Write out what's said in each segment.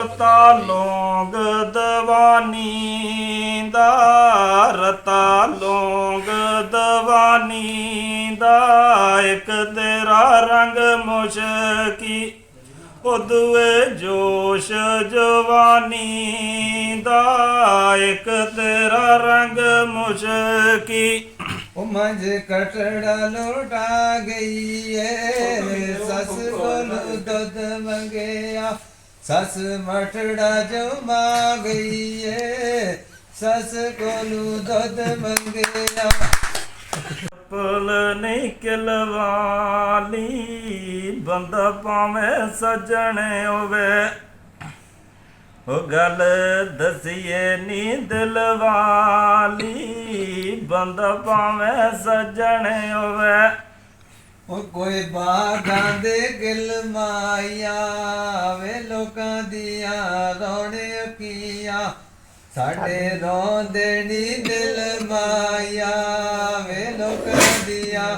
ਰਤਾ ਲੌਂਗ ਦਵਾਨੀ ਦਾ, ਰਤਾ ਲੌਂਗ ਦਵਾਨੀ ਦਾ, ਇੱਕ ਤੇਰਾ ਰੰਗ ਮੁਸ਼ਕੀ, ਉਹ ਦੂਏ ਜੋਸ਼ ਜਵਾਨੀ ਦਾ, ਇੱਕ ਤੇਰਾ ਰੰਗ ਮੁਸ਼ਕੀ। ਉਹ ਮੰਝ ਕਟੜਾ ਲੋਟਾ ਗਈ ਏ, ਸੱਸ ਕੋਲੋਂ ਦੁੱਧ ਮੰਗਿਆ, ਸੱਸ ਮਠੜਾ ਜਮਾ ਗਈ ਏ, ਸੱਸ ਕੋਲੋਂ ਦੁੱਧ ਮੰਗਿਆ। ਚੱਪਲ ਨਹੀਂ ਕਿਲਵਾਲੀ, ਬੰਦਾ ਭਾਵੇਂ ਸੱਜਣ ਹੋਵੇ, ਉਹ ਗੱਲ ਦਸੀਏ ਨੀ ਦਿਲ ਵਾਲੀ, ਬੰਦਾ ਭਾਵੇਂ ਸੱਜਣ ਹੋਵੇ। ਉਹ ਕੋਈ ਬਾਗਾਂ ਦੇ ਗਿਲ ਮਾਇਆ ਵੇ, ਲੋਕਾਂ ਦੀਆਂ ਰੋਣੇ ਅੱਖੀਆਂ, ਸਾਡੇ ਰੋਂਦੇ ਨੀ ਦਿਲ ਮਾਇਆ ਵੇ, ਲੋਕਾਂ ਦੀਆਂ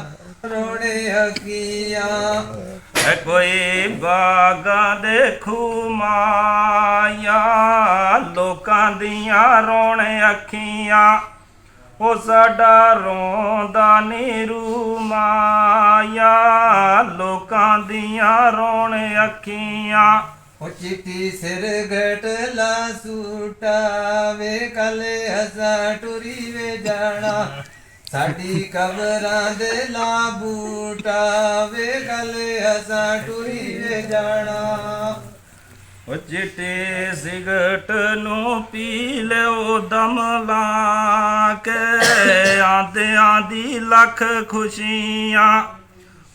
ਰੋਣੇ ਅੱਖੀਆਂ। ਕੋਈ ਬਾਗਾਂ ਦੇ ਖੂਹ ਮਾਇਆ, ਲੋਕਾਂ ਦੀਆਂ ਰੋਣ ਅੱਖੀਆਂ, ਉਹ ਸਾਡਾ ਰੋਂਦਾ ਨੀਰੂ ਮਾਇਆ, ਲੋਕਾਂ ਦੀਆਂ ਰੋਣ ਅੱਖੀਆਂ। ਉਹ ਚਿੱਟੀ ਸਿਰ ਗਟਲਾ ਸੂਟਾ ਵੇ, ਕੱਲ ਅਸਾਂ ਟੁਰੀ ਵੇ ਜਾਣਾ, ਸਾਡੀ ਕਬਰਾਂ ਦੇ ਲਾ ਬੂਟਾ ਵੇ, ਕੱਲ ਅਸਾਂ ਟੁਰੀ ਵੇ ਜਾਣਾ। ਉਹ ਚਿੱਟੇ ਸਿਗਰਟ ਨੂੰ ਪੀ ਲਿਓ ਦਮ ਲਾ ਕੇ, ਆਂਦਿਆਂ ਦੀ ਲੱਖ ਖੁਸ਼ੀਆਂ,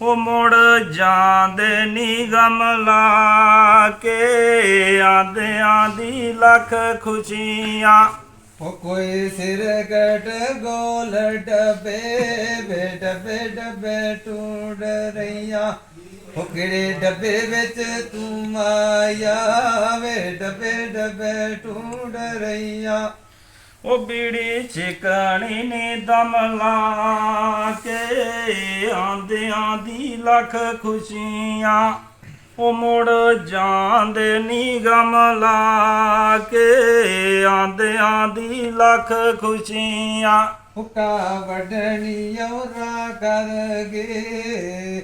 ਉਹ ਮੁੜ ਜਾਂਦੇ ਨੀ ਗਮ ਲਾ ਕੇ, ਆਂਦਿਆਂ ਦੀ ਲੱਖ ਖੁਸ਼ੀਆਂ। ਉਹ ਕੋਈ ਸਿਰ ਗਟ ਗੋਲ ਡੱਬੇ ਵੇ, ਡੱਬੇ ਡੱਬੇ ਟੁੱਟ ਰਹੀਆਂ, ਉਹ ਕਿਹੜੇ ਡੱਬੇ ਵਿੱਚ ਤੂੰ ਮਾਇਆ ਵੇ, ਡੱਬੇ ਡੱਬੇ ਟੁੱਟ ਰਹੀਆਂ। ਉਹ ਬੀੜੀ ਛਿਕਣੀ ਨੇ ਦਮ ਲਾ ਕੇ, ਆਂਦਿਆਂ ਦੀ ਲੱਖ ਖੁਸ਼ੀਆਂ, ਉਹ ਮੁੜ ਜਾਂਦੇ ਨੀ ਗਮ ਲਾ ਕੇ, ਆਂਦਿਆਂ ਦੀ ਲੱਖ ਖੁਸ਼ੀਆਂ। ਹੁਕਾ ਵੱਢਣੀ ਔਰਾ ਕਰ ਗਏ,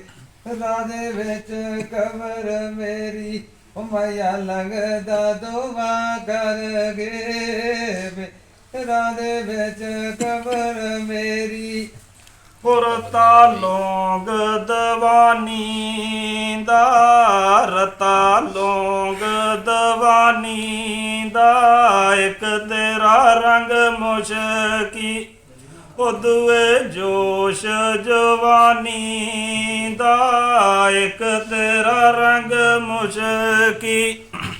ਰਾਹ ਦੇ ਵਿੱਚ ਕਬਰ ਮੇਰੀ, ਉਹ ਮਾਇਆ ਲੰਘਦਾ ਦੋਵਾ ਕਰ ਗਏ, ਰਾਹ ਦੇ ਵਿੱਚ ਕਬਰ ਮੇਰੀ। ਰਤਾ ਲੌਂਗ ਦਵਾਨੀ ਦਾ, ਰਤਾ ਲੌਂਗ ਦਵਾਨੀ ਦਾ, ਇੱਕ ਤੇਰਾ ਰੰਗ ਮੁਸ਼ਕੀ, ਉਹ ਦੂਏ ਜੋਸ਼ ਜਵਾਨੀ ਦਾ, ਇੱਕ ਤੇਰਾ ਰੰਗ ਮੁਸ਼ਕੀ।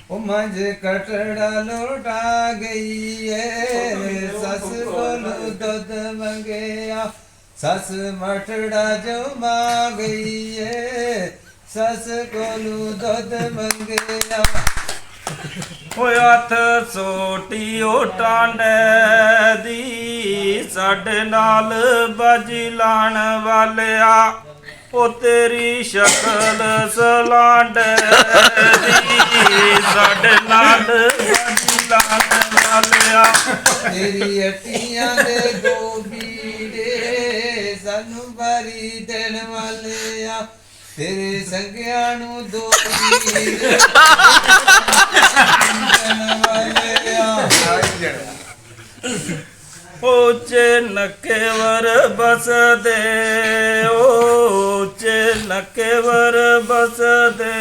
ਉਹ ਮੰਝ ਕਟੜਾ ਲੋਟਾ ਗਈ ਏ, ਸੱਸ ਕੋਲੋਂ ਦੁੱਧ ਮੰਗਿਆ, ਸੱਸ ਮਠੜਾ ਜਮਾ ਗਈ ਏ, ਸੱਸ ਕੋਲੋਂ ਦੁੱਧ ਮੰਗਿਆ। ਓਏ ਹੱਥ ਸੋਟੀ ਓ ਟਾਂਡੇ ਦੀ, ਸਾਡੇ ਨਾਲ ਬਾਜੀ ਲਾਣ ਵਾਲਿਆ, ਉਹ ਤੇਰੀ ਸ਼ਕਲ ਸਲਾਂਡੇ ਦੀ, ਸਾਡੇ ਨਾਲ ਬਾਜੀ ਲਾਣ ਵਾਲਿਆ। ਤੇਰੀ ਅੱਟੀਆਂ ਦੇ ਦੋ ਬੀੜੇ, ਸਾਨੂੰ ਬਾਰੀ ਦੇਣ ਵਾਲਿਆ, ਤੇਰੇ ਸੰਗਿਆਂ ਨੂੰ ਦੋ ਬੀੜੇ ਦੇਣ ਵਾਲਿਆ। ਉੱਚੇ ਨਕੇਵਰ ਬਸਦੇ, ਉੱਚੇ ਨਕੇਵਰ ਬਸਦੇ,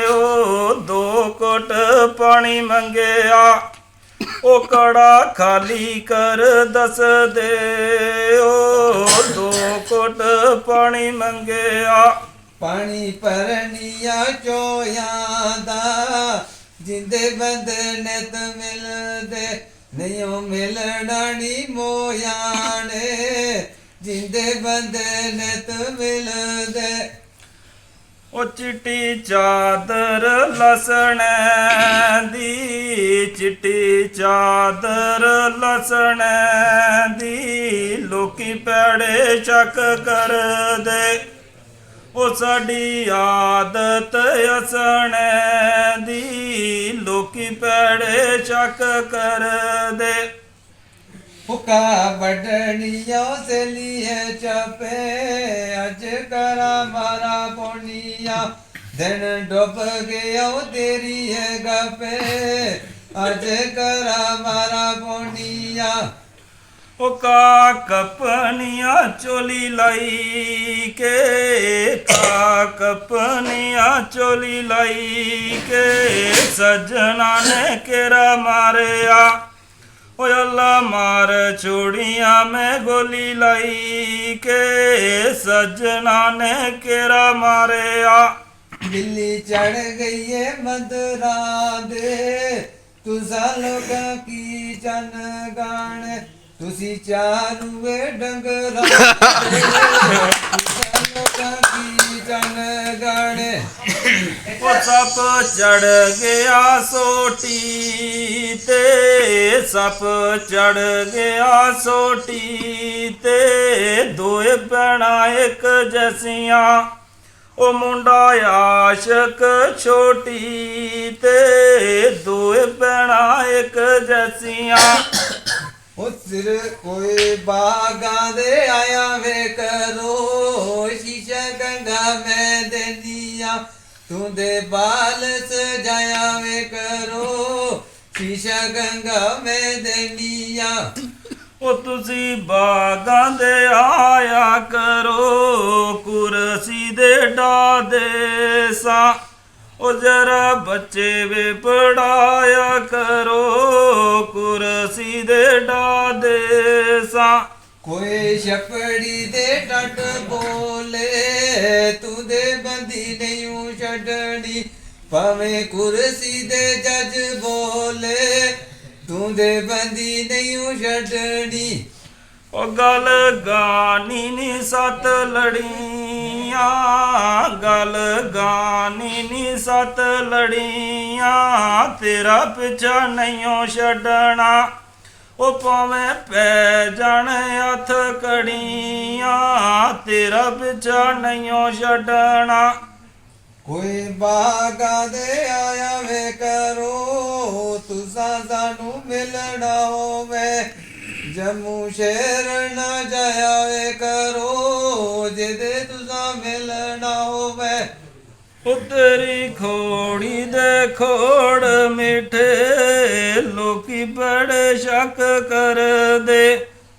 ਉਹ ਦੋ ਘੁੱਟ ਪਾਣੀ ਮੰਗਿਆ, ਉਹ ਕੜਾ ਖਾਲੀ ਕਰ ਦੱਸਦੇ, ਉਹ ਦੋ ਘੁੱਟ ਪਾਣੀ ਮੰਗਿਆ। ਪਾਣੀ ਭਰਨੀਆਂ ਚੋਇਆਂ ਦਾ, ਜਿੰਦੇ ਬੰਦੇ ਨਿਤ ਮਿਲਦੇ, ਨਹੀਂ ਉਹ ਮਿਲਣਾ ਨੀ ਮੋਇਆਂ ਨੇ, ਜਿੰਦੇ ਬੰਦੇ ਨਿਤ ਮਿਲਦੇ। ਉਹ ਚਿੱਟੀ ਚਾਦਰ ਲਸਣ ਦੀ, ਚਿੱਟੀ ਚਾਦਰ ਲਸਣ ਦੀ, ਲੋਕੀ ਪੈੜੇ ਚੱਕ ਕਰਦੇ, ਉਹ ਸਾਡੀ ਆਦਤ ਅਸਣੇ ਦੀ ਲੋਕੀ ਪੈੜੇ ਸ਼ੱਕ ਕਰਦੇ हुक्का बडनियों से लिए चपे अज करा मारा पोनिया दिन डूब गया तेरी है गपे अज करा मारा पोनिया ਉਹ ਕਾ ਕਪਨੀਆਂ ਚੋਲੀ ਲਾਈ ਕੇ ਕਾ ਕਪਨੀਆਂ ਚੋਲੀ ਲਾਈ ਕੇ ਸਜਣਾ ਨੇ ਕਿਹੜਾ ਮਾਰਿਆ ਓਏ ਅੱਲਾ ਮਾਰ ਚੂੜੀਆਂ ਮੈਂ ਗੋਲੀ ਲਾਈ ਕੇ ਸਜਣਾ ਨੇ ਕਿਹੜਾ ਮਾਰਿਆ बिल्ली चढ़ गई है मदरा दे तुसा लोगा की चन गान तुसी चारुए डंगरा दे तुसा लोगा की चन गान ਉਹ ਸੱਪ ਚੜ ਗਿਆ ਸੋਟੀ ਤੇ ਸੱਪ ਚੜ ਗਿਆ ਸੋਟੀ ਤੇ ਦੋਏ ਭੈਣਾਂ ਇੱਕ ਜੈਸੀਆਂ ਉਹ ਮੁੰਡਾ ਆਸ਼ਕ ਛੋਟੀ ਤੇ ਦੋਏ ਭੈਣਾਂ ਇੱਕ ਜੈਸੀਆਂ ਉਹ ਸਿਰ ਕੋਈ ਬਾਗਾਂ ਦੇ ਆਇਆ ਵੇ ਕਰੋ ਸ਼ੀਸ਼ਾ ਗੰਗਾ ਮੈਂ ਦੇਨੀਆ ਤੂੰ ਦੇ ਬਾਲ ਸਜਾਇਆ ਵੇ ਕਰੋ ਸ਼ੀਸ਼ਾ ਗੰਗਾ ਮੈਂ ਦੇਨੀਆ ਉਹ ਤੁਸੀਂ ਬਾਗਾਂ ਦੇ ਆਇਆ ਕਰੋ ਕੁਰਸੀ ਦੇ ਡਾਦੇ ਸਾਂ ਉਹ ਜਰਾ ਬੱਚੇ ਵੇ ਪੜਾਇਆ ਕਰੋ ਕੁਰਸੀ ਦੇ ਡਾਦੇ ਸਾਂ ਕੋਈ ਛਪੜੀ ਦੇ ਟੱਟ ਬੋਲੇ ਤੂੰ ਦੇ ਬੰਦੀ ਨਹੀਂ ਛੱਡਣੀ ਭਾਵੇਂ ਕੁਰਸੀ ਦੇ ਜੱਜ ਬੋਲੇ ਤੂੰ ਦੇ ਬੰਦੀ ਨਹੀਂ ਛੱਡਣੀ ਉਹ ਗੱਲ ਗਾਨੀ ਨੀ ਸੱਤ ਲੜੀਆਂ ਗੱਲ ਗਾਨੀ ਨੀ ਸੱਤ ਲੜੀਆਂ ਤੇਰਾ ਪਿੱਛਾ ਨਹੀਂ ਛੱਡਣਾ ਉਹ ਭਾਵੇਂ ਪੈ ਜਾਣ ਹੱਥ ਕੜੀਆਂ ਤੇਰਾ ਪਿੱਛਾ ਨਹੀਂ ਛੱਡਣਾ ਕੋਈ ਬਾਗਾਂ ਦੇ ਆਇਆ ਵੇ ਕਰੋ ਤੁਸਾਂ ਸਾਨੂੰ ਮਿਲਣਾ ਹੋਵੇ ਜੰਮੂ ਸ਼ਹਿਰ ਨਾ ਜਾਇਆ ਵੇ ਕਰੋ ਜਿਹਦੇ ਤੁਸਾਂ ਮਿਲਣਾ ਹੋਵੇ ਉਤਰੀ ਖੋੜੀ ਦੇ ਖੋੜ ਮਿੱਠੇ ਲੋਕੀ ਬੜੇ ਸ਼ੱਕ ਕਰਦੇ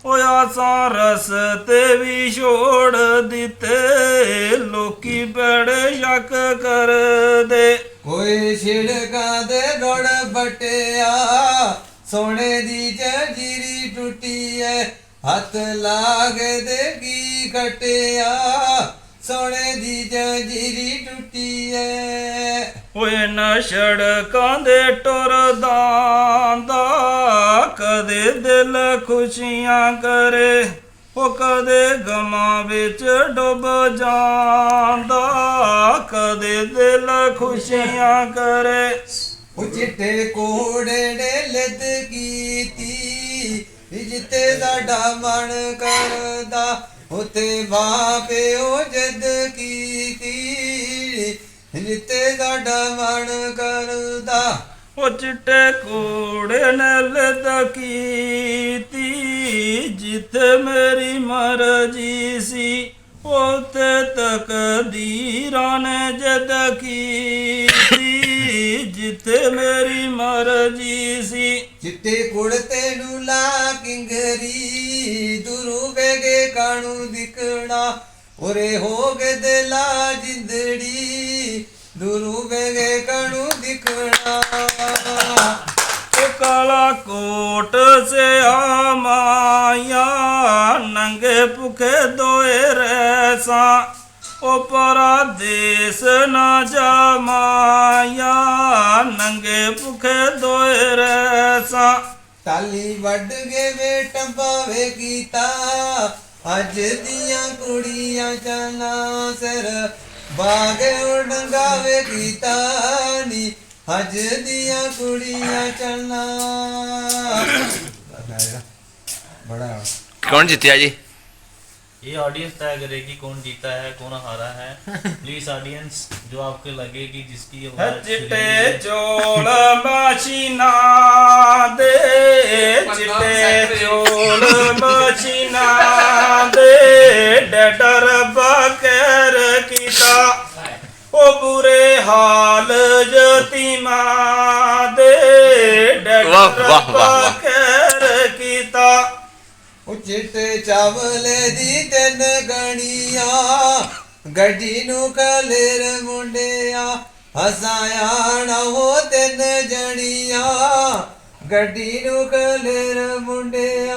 ਓਏ ਆਸਾਂ ਰਸਤੇ ਵੀ ਛੋੜ ਦਿੱਤੇ ਲੋਕੀ ਬੜੇ ਸ਼ੱਕ ਕਰਦੇ ਕੋਈ ਛਿੜਕਾਂ ਦੇ ਰੋੜ ਬਟਿਆ ਸੋਨੇ ਦੀ ਜੰਜੀਰੀ ਟੁੱਟੀ ਐ ਹੱਥ ਲਾਗ ਦੇ ਕੀ ਕਟਿਆ ਸੋਨੇ ਦੀ ਜੰਜੀਰੀ ਟੁੱਟੀ ਐ ਓਏ ਨਾ ਸੜਕਾਂ ਦੇ ਟੁਰਦਾ ਦਾ ਕਦੇ ਦਿਲ ਖੁਸ਼ੀਆਂ ਕਰੇ ਉਹ ਕਦੇ ਗਮਾਂ ਵਿੱਚ ਡੁੱਬ ਜਾਂਦਾ ਕਦੇ ਦਿਲ ਖੁਸ਼ੀਆਂ ਕਰੇ ਉਹ ਚਿੱਟੇ ਕੋੜੇ ਨੇ ਲਿੱਦ ਕੀਤੀ ਜਿੱਤੇ ਸਾਡਾ ਮਨ ਕਰਦਾ ਉਤੇ ਬਾਪੇ ਉਹ ਜਿੱਦ ਕੀਤੀ ਜਿੱਤੇ ਸਾਡਾ ਮਨ ਕਰਦਾ ਉਹ ਚਿੱਟੇ ਕੋੜੇ ਨੇ ਲਿੱਦ ਕੀਤੀ ਜਿੱਥੇ ਮੇਰੀ ਮਰਜ਼ੀ ਸੀ ਉਤੇ ਤਕਦੀਰਾਂ ਨੇ ਜਦ ਕੀਤੀ ਜਿੱਥੇ ਮੇਰੀ ਮਰਜ਼ੀ ਸੀ ਚਿੱਟੇ ਕੁੜਤੇ ਨੂੰ ਲਾ ਕਿੰਗਰੀ ਦੁਰੂ ਵੇਗੇ ਕਾਣੂ ਦਿਖਣਾ ਉਰੇ ਹੋ ਗਏ ਦਿਲਾ ਜਿੰਦੜੀ ਦੁਰੂ ਵੇਗੇ ਕਾਣੂ ਦਿਖਣਾ ਉਹ ਕਾਲਾ ਕੋਟ ਸਿਆ ਮਾਇਆ ਨੰਗੇ ਭੁਖੇ ਦੋਏ ਰਹਿਸਾਂ ਉਹ ਪਰਾਦੇਸ ਨਾ ਜਾ ਮਾਇਆ ਨੰਗੇ ਭੁਖੇ ਦੋਏ ਰਹਿਸਾਂ ਤਾਲੀ ਵੱਢ ਕੇ ਵੇ ਟੰਬਾਵੇ ਕੀਤਾ ਅੱਜ ਦੀਆਂ ਕੁੜੀਆਂ ਚਨਾ ਸਿਰ ਬਾਗ ਉਡੰਗਾਵੇ ਕੀਤਾ ਨੀ ਅੱਜ ਦੀਆਂ ਕੁੜੀਆਂ ਚਨਾ ਬੜਾ ਕੌਣ ਜਿੱਤਿਆ ਜੀ? ये ऑडियंस तय करेगी कौन जीता है कौन हारा है प्लीज ऑडियंस जो आपको लगे कि जिसकी आवाज ਚਿੱਟੇ सुरीली- ਚੋਲ ਮਸ਼ੀਨਾ ਦੇ ਚਿੱਟੇ ਚੋਲ ਮਸ਼ੀਨਾ ਦੇ ਡਰ ਬਕਰ ਕੀਤਾ ਉਹ ਬੁਰੇ ਹਾਲ ਯਤੀਮਾਂ ਦੇ ਡਰ ਵਾਹ, ਵਾਹ, ਵਾਹ, ਵਾਹ। ਬਕਰ ਕੀਤਾ ਉਹ ਚਿੱਟੇ ਚਾਵਲ ਦੀ ਤਿੰਨ ਗਣੀਆਂ ਗੱਡੀ ਨੂੰ ਕਲੇਰ ਮੁੰਡਿਆ ਹਸਾਇਆ ਨਾ ਉਹ ਤਿੰਨ ਜਣੀਆਂ ਗੱਡੀ ਨੂੰ ਕਲੇਰ ਮੁੰਡਿਆ